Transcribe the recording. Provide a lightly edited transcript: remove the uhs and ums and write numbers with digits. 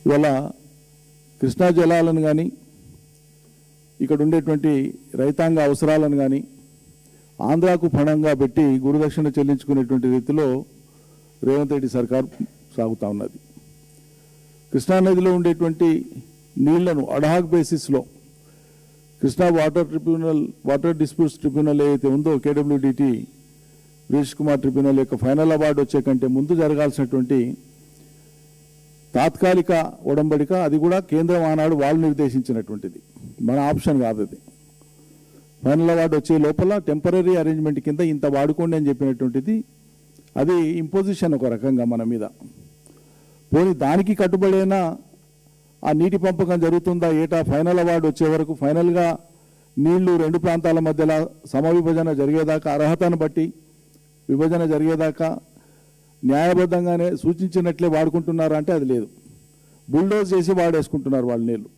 ఇవాళ కృష్ణా జలాలను కానీ ఇక్కడ ఉండేటువంటి రైతాంగ అవసరాలను కానీ ఆంధ్రాకు పణంగా పెట్టి గురుదక్షిణ చెల్లించుకునేటువంటి రీతిలో రేవంత్ రెడ్డి సర్కార్ సాగుతూ ఉన్నది. కృష్ణానదిలో ఉండేటువంటి నీళ్లను అడ్హాక్ బేసిస్లో కృష్ణా వాటర్ డిస్ప్యూట్స్ ట్రిబ్యునల్ ఏదైతే ఉందో కేడబ్ల్యూడిటి వీరేష్ కుమార్ ట్రిబ్యునల్ యొక్క ఫైనల్ అవార్డు వచ్చే కంటే ముందు జరగాల్సినటువంటి తాత్కాలిక ఒడంబడిక, అది కూడా కేంద్రం ఆనాడు వాళ్ళు నిర్దేశించినటువంటిది, మన ఆప్షన్ కాదు. అది ఫైనల్ అవార్డు వచ్చే లోపల టెంపరీ అరేంజ్మెంట్ కింద ఇంత వాడుకోండి అని చెప్పినటువంటిది. అది ఇంపోజిషన్ ఒక రకంగా మన మీద. పోనీ దానికి కట్టుబడైనా ఆ నీటి పంపకం జరుగుతుందా ఏటా ఫైనల్ అవార్డు వచ్చే వరకు ఫైనల్గా నీళ్లు రెండు ప్రాంతాల మధ్యలో సమవిభజన జరిగేదాకా, అర్హతను బట్టి విభజన జరిగేదాకా న్యాయబద్ధంగానే సూచించినట్లే వాడుకుంటున్నారు అంటే అది లేదు. బుల్డోజ్ చేసి వాడేసుకుంటున్నారు వాళ్ళ నీళ్ళు.